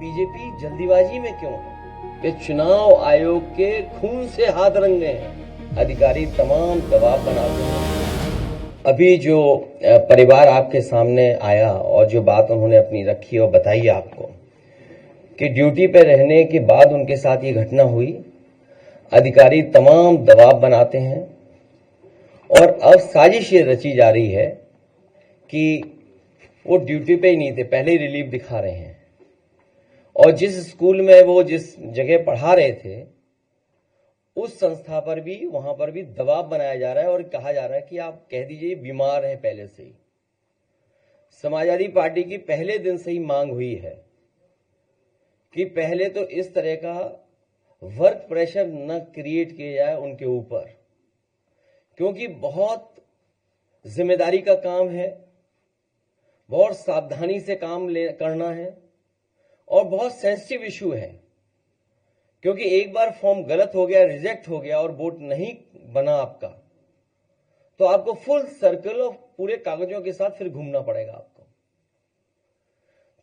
BJP जल्दीबाजी में क्यों है कि चुनाव आयोग के खून से हाथ रंगे हैं, अधिकारी तमाम दबाव बनाते हैं। अभी जो परिवार आपके सामने आया और जो बात उन्होंने अपनी रखी और बताई आपको कि ड्यूटी पे रहने के बाद उनके साथ ये घटना हुई, अधिकारी तमाम दबाव बनाते हैं और अब साजिश ये रची जा रही है कि वो ड्यूटी पे ही नहीं थे, पहले ही रिलीफ दिखा रहे हैं और जिस स्कूल में वो जिस जगह पढ़ा रहे थे उस संस्था पर भी, वहां पर भी दबाव बनाया जा रहा है और कहा जा रहा है कि आप कह दीजिए बीमार हैं पहले से ही। समाजवादी पार्टी की पहले दिन से ही मांग हुई है कि पहले तो इस तरह का वर्क प्रेशर न क्रिएट किया जाए उनके ऊपर, क्योंकि बहुत जिम्मेदारी का काम है, बहुत सावधानी से काम करना है और बहुत सेंसिटिव इशू है, क्योंकि एक बार फॉर्म गलत हो गया, रिजेक्ट हो गया और वोट नहीं बना आपका, तो आपको फुल सर्कल और पूरे कागजों के साथ फिर घूमना पड़ेगा आपको।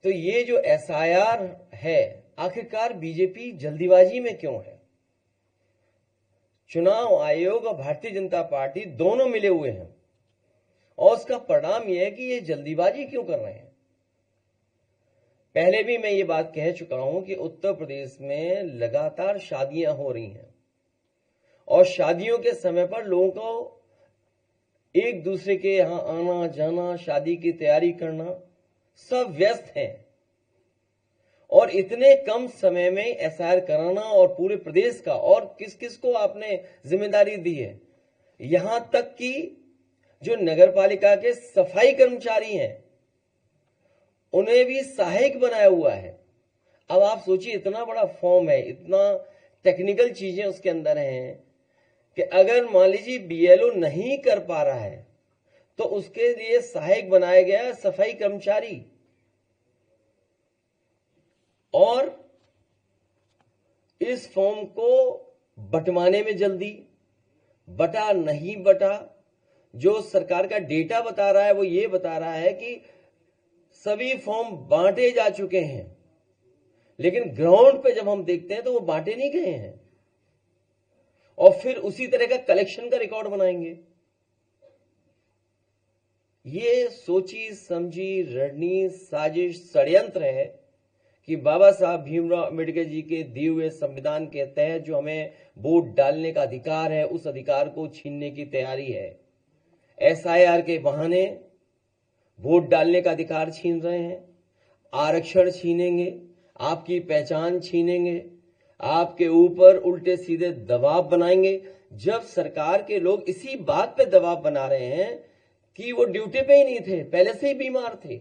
तो ये जो एसआईआर है, आखिरकार बीजेपी जल्दीबाजी में क्यों है? चुनाव आयोग और भारतीय जनता पार्टी दोनों मिले हुए हैं और उसका परिणाम यह है कि ये जल्दीबाजी क्यों कर रहे हैं। पहले भी मैं ये बात कह चुका हूं कि उत्तर प्रदेश में लगातार शादियां हो रही हैं और शादियों के समय पर लोगों को एक दूसरे के यहां आना जाना, शादी की तैयारी करना, सब व्यस्त हैं और इतने कम समय में एसआईआर कराना और पूरे प्रदेश का, और किस किस को आपने जिम्मेदारी दी है, यहां तक कि जो नगर पालिका के सफाई कर्मचारी हैं उन्हें भी सहायक बनाया हुआ है। अब आप सोचिए, इतना बड़ा फॉर्म है, इतना टेक्निकल चीजें उसके अंदर हैं कि अगर मान लीजिए बीएलओ नहीं कर पा रहा है तो उसके लिए सहायक बनाया गया सफाई कर्मचारी। और इस फॉर्म को बंटवाने में जल्दी, बटा नहीं बटा, जो सरकार का डेटा बता रहा है वो ये बता रहा है कि सभी फॉर्म बांटे जा चुके हैं, लेकिन ग्राउंड पे जब हम देखते हैं तो वो बांटे नहीं गए हैं और फिर उसी तरह का कलेक्शन का रिकॉर्ड बनाएंगे। ये सोची समझी रणनीति, साजिश, षड्यंत्र है कि बाबा साहब भीमराव अंबेडकर जी के दिए हुए संविधान के तहत जो हमें वोट डालने का अधिकार है, उस अधिकार को छीनने की तैयारी है। एसआईआर के बहाने वोट डालने का अधिकार छीन रहे हैं, आरक्षण छीनेंगे, आपकी पहचान छीनेंगे, आपके ऊपर उल्टे सीधे दबाव बनाएंगे। जब सरकार के लोग इसी बात पे दबाव बना रहे हैं कि वो ड्यूटी पे ही नहीं थे, पहले से ही बीमार थे।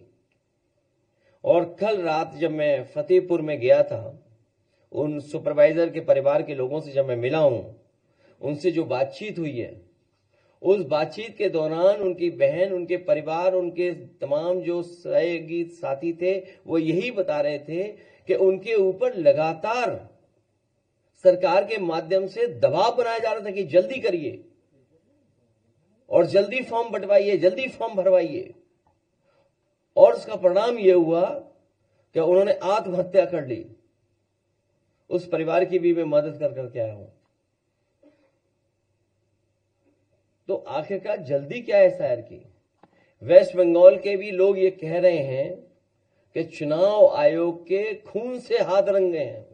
और कल रात जब मैं फतेहपुर में गया था, उन सुपरवाइजर के परिवार के लोगों से जब मैं मिला हूं, उनसे जो बातचीत हुई है, उस बातचीत के दौरान उनकी बहन, उनके परिवार, उनके तमाम जो सहयोगी साथी थे वो यही बता रहे थे कि उनके ऊपर लगातार सरकार के माध्यम से दबाव बनाया जा रहा था कि जल्दी करिए और जल्दी फॉर्म बंटवाइए, जल्दी फॉर्म भरवाइए। और उसका परिणाम यह हुआ कि उन्होंने आत्महत्या कर ली। उस परिवार की भी मैं मदद कर करके आया हूं। तो आखिरकार जल्दी क्या है एसआईआर की? वेस्ट बंगाल के भी लोग ये कह रहे हैं कि चुनाव आयोग के खून से हाथ रंगे हैं।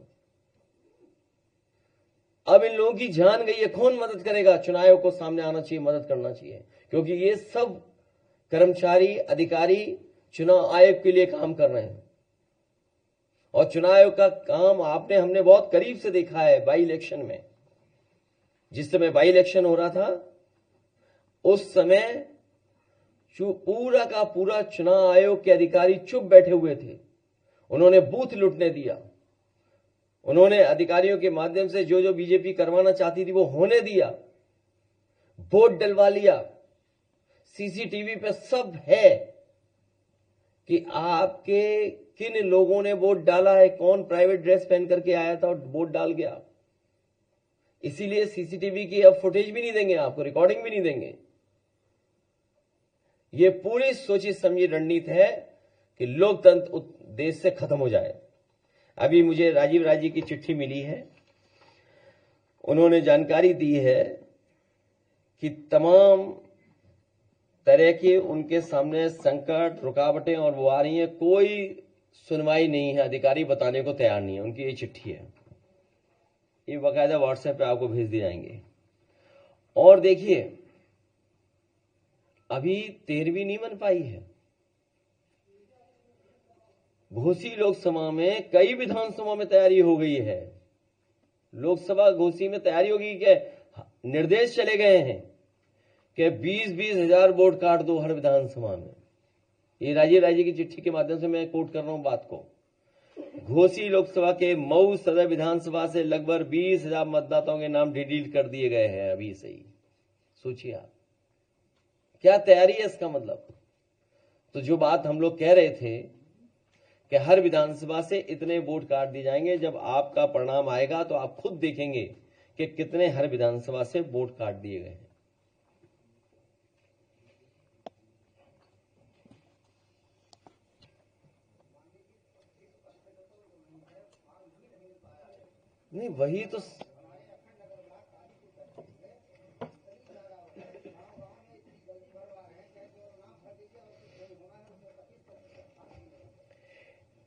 अब इन लोगों की जान गई है, कौन मदद करेगा? चुनाव आयोग को सामने आना चाहिए, मदद करना चाहिए, क्योंकि ये सब कर्मचारी, अधिकारी चुनाव आयोग के लिए काम कर रहे हैं और चुनाव आयोग का काम हमने बहुत करीब से देखा है। बाई इलेक्शन में, जिस समय बाई इलेक्शन हो रहा था, उस समय पूरा का पूरा चुनाव आयोग के अधिकारी चुप बैठे हुए थे। उन्होंने बूथ लूटने दिया, उन्होंने अधिकारियों के माध्यम से जो जो बीजेपी करवाना चाहती थी वो होने दिया, वोट डलवा लिया। सीसीटीवी पे सब है कि आपके किन लोगों ने वोट डाला है, कौन प्राइवेट ड्रेस पहन करके आया था और वोट डाल गया। इसीलिए सीसीटीवी की अब फुटेज भी नहीं देंगे आपको, रिकॉर्डिंग भी नहीं देंगे। ये पूरी सोची समझी रणनीति है कि लोकतंत्र देश से खत्म हो जाए। अभी मुझे राजीव राय जी की चिट्ठी मिली है। उन्होंने जानकारी दी है कि तमाम तरह के उनके सामने संकट, रुकावटें और वो आ रही हैं, कोई सुनवाई नहीं है, अधिकारी बताने को तैयार नहीं है। उनकी ये चिट्ठी है, ये बाकायदा व्हाट्सएप पे आपको भेज दिए जाएंगे। और देखिए, अभी 13वीं नहीं बन पाई है। घोसी लोकसभा में कई विधानसभा में तैयारी हो गई है। लोकसभा घोसी में तैयारी होगी कि निर्देश चले गए हैं कि 20-20 हजार वोट काट दो हर विधानसभा में। ये राजीव राय जी की चिट्ठी के माध्यम से मैं कोट कर रहा हूं बात को। घोसी लोकसभा के मऊ सदर विधानसभा से लगभग 20,000 मतदाताओं के नाम डिलीट कर दिए गए हैं अभी से ही। सोचिए आप, क्या तैयारी है इसका मतलब। तो जो बात हम लोग कह रहे थे कि हर विधानसभा से इतने वोट काट दिए जाएंगे, जब आपका परिणाम आएगा तो आप खुद देखेंगे कि कितने हर विधानसभा से वोट काट दिए गए हैं। नहीं, वही तो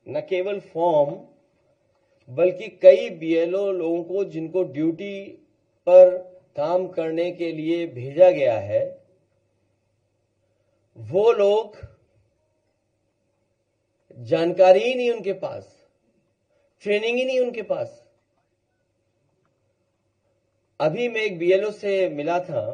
न केवल फॉर्म बल्कि कई बीएलओ लोगों को जिनको ड्यूटी पर काम करने के लिए भेजा गया है, वो लोग जानकारी ही नहीं उनके पास, ट्रेनिंग ही नहीं उनके पास। अभी मैं एक बीएलओ से मिला था,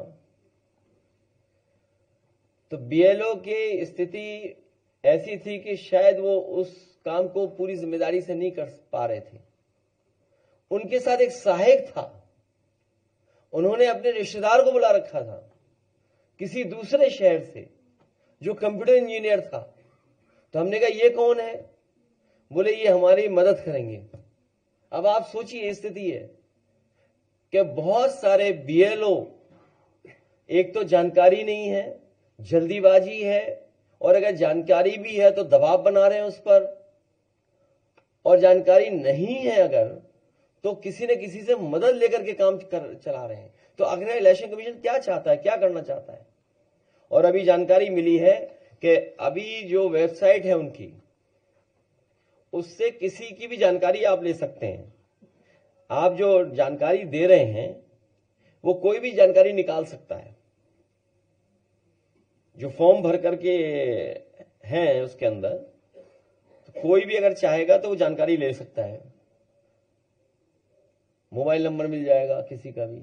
तो बीएलओ की स्थिति ऐसी थी कि शायद वो उस काम को पूरी जिम्मेदारी से नहीं कर पा रहे थे। उनके साथ एक सहायक था, उन्होंने अपने रिश्तेदार को बुला रखा था किसी दूसरे शहर से, जो कंप्यूटर इंजीनियर था। तो हमने कहा ये कौन है? बोले ये हमारी मदद करेंगे। अब आप सोचिए, स्थिति है कि बहुत सारे बीएलओ, एक तो जानकारी नहीं है, जल्दीबाजी है, और अगर जानकारी भी है तो दबाव बना रहे हैं उस पर, और जानकारी नहीं है अगर तो किसी न किसी से मदद लेकर के काम चला रहे हैं। तो आखिर इलेक्शन कमीशन क्या चाहता है, क्या करना चाहता है? और अभी जानकारी मिली है कि अभी जो वेबसाइट है उनकी, उससे किसी की भी जानकारी आप ले सकते हैं। आप जो जानकारी दे रहे हैं वो कोई भी जानकारी निकाल सकता है। जो फॉर्म भर करके हैं उसके अंदर, तो कोई भी अगर चाहेगा तो वो जानकारी ले सकता है। मोबाइल नंबर मिल जाएगा किसी का भी।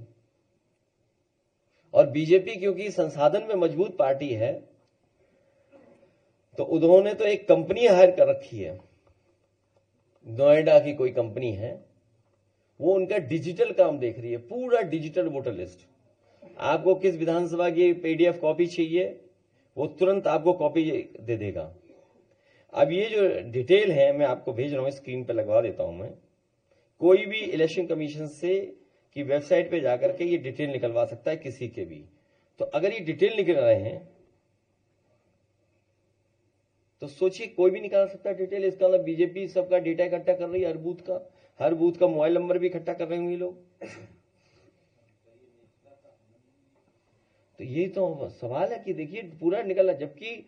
और बीजेपी क्योंकि संसाधन में मजबूत पार्टी है, तो उन्होंने तो एक कंपनी हायर कर रखी है, नोएडा की कोई कंपनी है, वो उनका डिजिटल काम देख रही है, पूरा डिजिटल वोटर लिस्ट। आपको किस विधानसभा की पीडीएफ कॉपी चाहिए, वो तुरंत आपको कॉपी दे देगा। अब ये जो डिटेल है मैं आपको भेज रहा हूं, स्क्रीन पे लगवा देता हूं मैं। कोई भी इलेक्शन कमीशन से की वेबसाइट पे जाकर के ये डिटेल निकलवा सकता है किसी के भी। तो अगर ये डिटेल निकल रहे हैं तो सोचिए, कोई भी निकाल सकता है डिटेल। इसका मतलब बीजेपी सबका डेटा इकट्ठा कर रही है, हर बूथ का मोबाइल नंबर भी इकट्ठा कर रहे होंगे लोग। तो ये तो सवाल है कि देखिए पूरा निकला, जबकि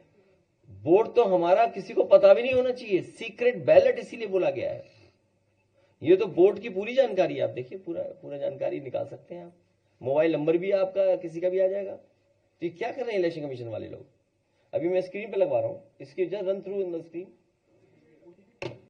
वोट तो हमारा किसी को पता भी नहीं होना चाहिए, सीक्रेट बैलेट इसीलिए बोला गया है। ये तो वोट की पूरी जानकारी आप देखिए, पूरा जानकारी निकाल सकते हैं आप। मोबाइल नंबर भी आपका किसी का भी आ जाएगा। तो ये क्या कर रहे हैं इलेक्शन कमीशन वाले लोग? अभी मैं स्क्रीन पे लगवा रहा हूं, इसकी just run through in the screen.